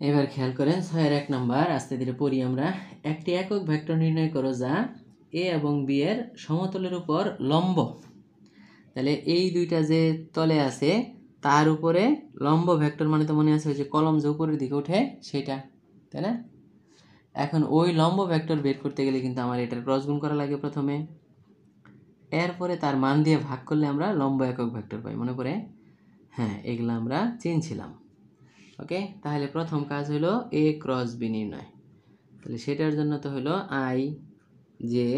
এবার খেয়াল করেন 6 এর 1 নাম্বার আস্তে ধীরে পড়ি আমরা। একটি একক ভেক্টর নির্ণয় করো যা এ এবং বি এর সমতলের উপর লম্ব। তাহলে এই দুইটা যে তলে আছে তার উপরে লম্ব ভেক্টর মানে তো মনে আছে ওই যে কলম যে উপরের দিকে ওঠে সেটা, তাই না? এখন ওই লম্ব ভেক্টর বের করতে গেলে কিন্তু আমার এটার ক্রস গুণ করা লাগে প্রথমে, এরপরে তার মান দিয়ে ভাগ করলে আমরা লম্ব একক ভেক্টর পাই। মনে পড়ে? হ্যাঁ, এগুলো আমরা চিনছিলাম। ওকে, তাহলে প্রথম কাজ হলো এ ক্রস বি নির্ণয়। তাহলে সেটার জন্য তো হলো আই জে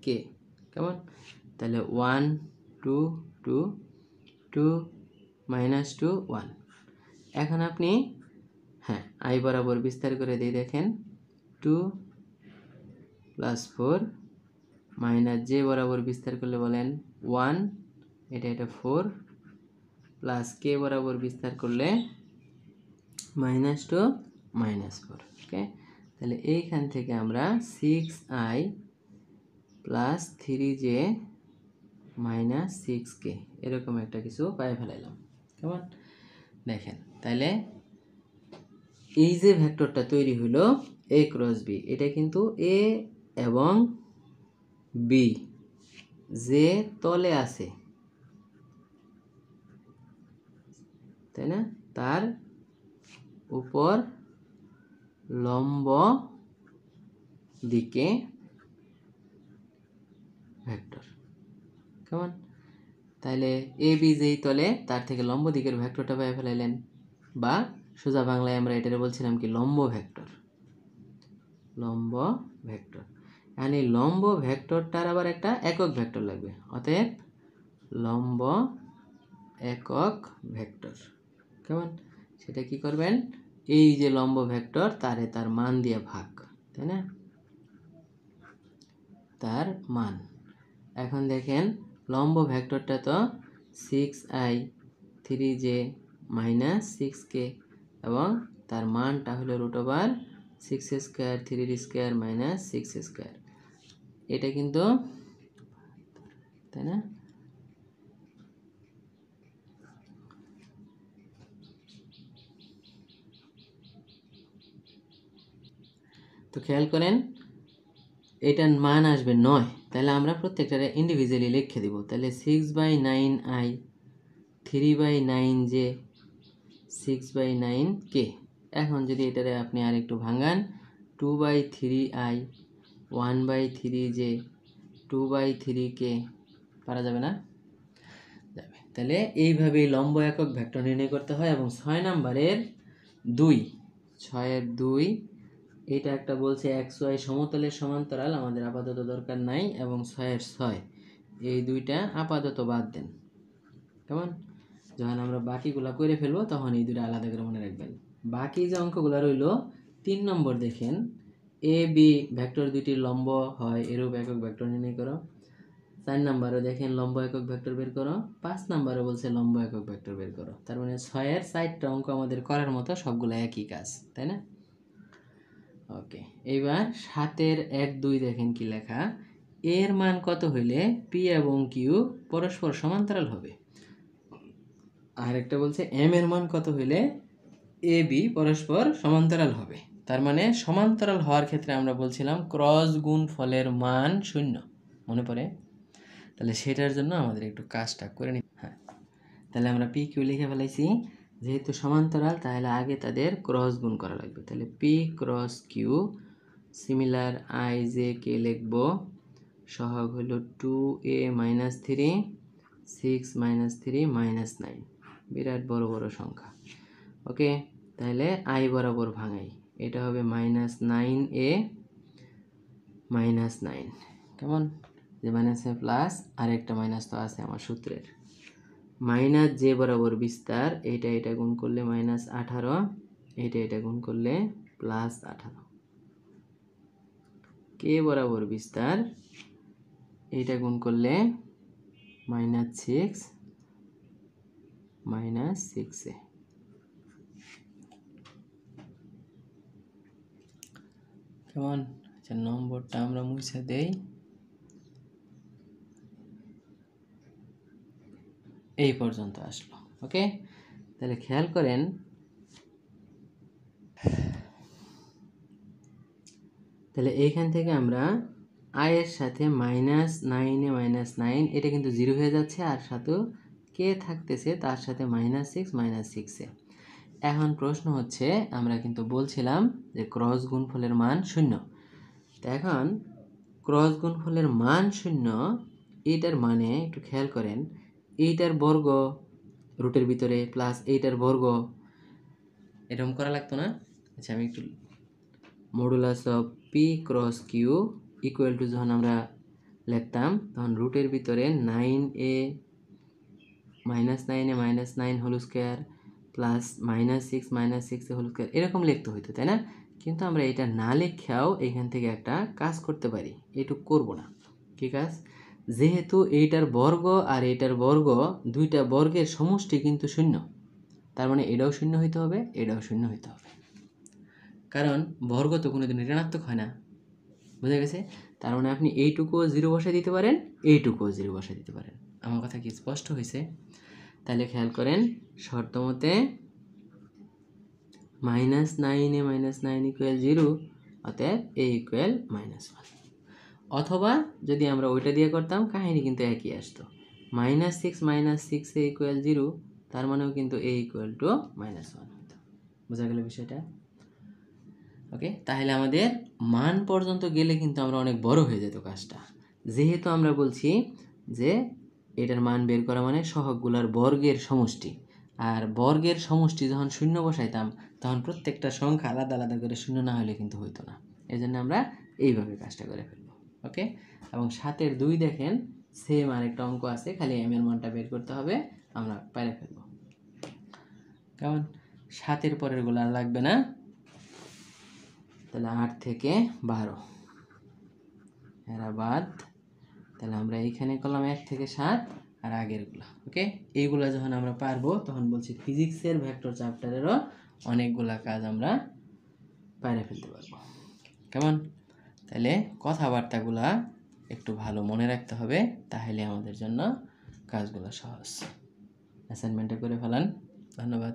কে, কেমন? তাহলে 1 2 2 2 -2 1। এখন আপনি হ্যাঁ আই বরাবর বিস্তার করে দিয়ে দেখেন 2 + 4 জে বরাবর বিস্তার করলে বলেন 1, এটা 4 প্লাস কে বরাবর বিস্তার করলে -2 -4। ওকে, তাহলে এইখান থেকে আমরা 6i + 3j - 6k এরকম একটা কিছু পাই ফেলাইলাম, কেমন? দেখেন, তাহলে এই যে ভেক্টরটা তৈরি হলো এ ক্রস বি, এটা কিন্তু এ এবং বি যে তলে আছে, তাই না, তার উপর লম্ব দিকে ভেক্টর, কেমন? তাহলে এ বি যেই তলে তার থেকে লম্ব দিকের ভেক্টরটা পাই ফেলাইলেন, বা সোজা বাংলায় আমরা এটারে বলছিলাম কি লম্ব ভেক্টর। লম্ব ভেক্টর, মানে লম্ব ভেক্টরটার আবার একটা একক ভেক্টর লাগবে, অতএব লম্ব একক ভেক্টর, কেমন? সেটা কি করবেন, এই যে লম্ব ভেক্টর তারে তার মান দিয়ে ভাগ, তাই না, তার মান। এখন দেখেন লম্ব ভেক্টরটা তো 6i 3j - 6k এবং তার মানটা হলো √6² 3d² - 6² এটা কিন্তু, তাই না? তো খেয়াল করেন এটার মান আসবে 9, তাহলে আমরা প্রত্যেকটা ইন্ডিভিজুয়ালি লিখে দিব। তাহলে 6/9i 3/9j 6/9k। এখন যদি এটারে আপনি আর একটু ভাঙান 2/3i 1/3j 2/3k, পারা যাবে না? যাবে। তাহলে এইভাবেই লম্ব একক ভেক্টর নির্ণয় করতে হয়। এবং 6 নাম্বারের 2, 6-এর 2 এটা একটা বলছে xy সমতলের সমান্তরাল, আমাদের আপাতত দরকার নাই, এবং 6-এর 6 এই দুইটা আপাতত বাদ দেন, কেমন? যখন আমরা বাকিগুলা করে ফেলবো তখন এই দুইটা আলাদা করে মনে রাখবেন। বাকি যে অঙ্কগুলো রইল 3 নম্বর দেখেন এ বি ভেক্টর দুইটির লম্ব হয় এরূপ একক ভেক্টর নির্ণয় করো। 4 নম্বরে দেখেন লম্ব একক ভেক্টর বের করো। 5 নম্বরে বলছে লম্ব একক ভেক্টর বের করো। তার মানে 6-এর 4টা অঙ্ক আমাদের করার মতো, সবগুলো একই কাজ, তাই না? ওকে, এইবার 7-এর 1 2 দেখেন কি লেখা, এর মান কত হইলে পি এবং কিউ পরস্পর সমান্তরাল হবে। আর একটা বলছে এম এর মান কত হইলে এ বি পরস্পর সমান্তরাল হবে। তার মানে সমান্তরাল হওয়ার ক্ষেত্রে আমরা বলছিলাম ক্রস গুণ ফলের মান 0, মনে পড়ে? তাহলে সেটার জন্য আমাদের একটু কাজটা করে নিই। হ্যাঁ, তাহলে আমরা পি কিউ লিখে ফেলাইছি। যেহেতু সমান্তরাল তাহলে আগে তাদের ক্রস গুণ করা লাগবে। তাহলে P cross Q similar I J K লিখব, সহগ হলো 2a - 3 6 - 3 -9, বিরাট বড় বড় সংখ্যা। ওকে, তাহলে আই বরাবর ভাঙাই, এটা হবে -9a -9, কেমন? যে মাইনাসে প্লাস আর একটা মাইনাস তো আছে আমার সূত্রের। জে বরাবর বিস্তার, এটা গুণ করলে -18, এটা গুণ করলে +18। কে বরাবর বিস্তার, এটা গুণ করলে -6 -6a। কেমন? আচ্ছা, নম্বরটা আমরা মুছে দেই। এই পর্যন্ত আসলো। ওকে, তাহলে খেয়াল করেন তাহলে এইখান থেকে আমরা আই এর সাথে -9 -9 এটা কিন্তু 0 হয়ে যাচ্ছে, আর সাথেও কে থাকতেছে তার সাথে -6 এখন প্রশ্ন হচ্ছে, আমরা কিন্তু বলছিলাম যে ক্রস গুণফলের মান 0। তো এখন ক্রস গুণফলের মান 0, এইটার মানে একটু খেয়াল করেন, এইটার বর্গ রুটের ভিতরে প্লাস এইটার বর্গ, এরকম করা লাগতো না? আচ্ছা, আমি একটু modulus of P cross Q equal to যখন আমরা লিখতাম তখন রুটের ভিতরে 9a -9 whole square plus -6 whole square এরকম লিখতে হইতো, তাই না? কিন্তু আমরা এটা না লিখেও এখান থেকে একটা কাজ করতে পারি, এটুকু করব না। কি কাজ? যেহেতু এইটার বর্গ আর এইটার বর্গ দুইটা বর্গের সমষ্টি কিন্তু 0, তার মানে এটাও 0 হইতে হবে, এটাও 0 হইতে হবে, কারণ বর্গ তো কোনোদিন ঋণাত্মক হয় না। বুঝা গেছে? তার মানে আপনি এইটুকুও 0 বসায় দিতে পারেন, এইটুকুও 0 বসায় দিতে পারেন। আমার কথা কি স্পষ্ট হয়েছে? তাহলে খেয়াল করেন, শর্ত মতে -9 ইকুয়াল 0, অতএব a ইকুয়াল -1। অথবা যদি আমরা ওইটা দিয়ে করতাম, কাহিনী কিন্তু একই আসতো। -6 a ইকুয়াল 0, তার মানেও কিন্তু a ইকুয়াল টু -1 হতো। বোঝা গেল বিষয়টা? ওকে, তাহলে আমাদের মান পর্যন্ত গেলে কিন্তু আমরা অনেক বড় হয়ে যেত কাজটা। যেহেতু আমরা বলছি যে এটার মান বের করা মানে সহগগুলার বর্গের সমষ্টি, আর বর্গের সমষ্টি যখন 0 বসাইতাম তখন প্রত্যেকটা সংখ্যা আলাদা আলাদা করে 0 না হলে কিন্তু হইতো না। এই জন্য আমরা এইভাবে কাজটা করে ফেলবো। ওকে, এবং 7-এর 2 দেখেন সেম আরেকটা অঙ্ক আছে, খালি m এর মানটা বের করতে হবে, আমরা পাইরে ফেলবো। কেমন? 7-এর পরের গুলো আর লাগবে না। তাহলে 8 থেকে 12 এরা বাদ। তাহলে আমরা এইখানে করলাম 1 থেকে 7 আর আগেরগুলো। ওকে, এইগুলা যখন আমরা পারবো তখন বলছি ফিজিক্সের ভেক্টর চ্যাপ্টারেরও অনেকগুলা কাজ আমরা পাইরে ফেলতে পারবো। কেমন? তাহলে কথাবার্তাগুলা একটু ভালো মনে রাখতে হবে, তাহলে আমাদের জন্য কাজগুলো সহজ। অ্যাসাইনমেন্টটা করে ফেলান। ধন্যবাদ।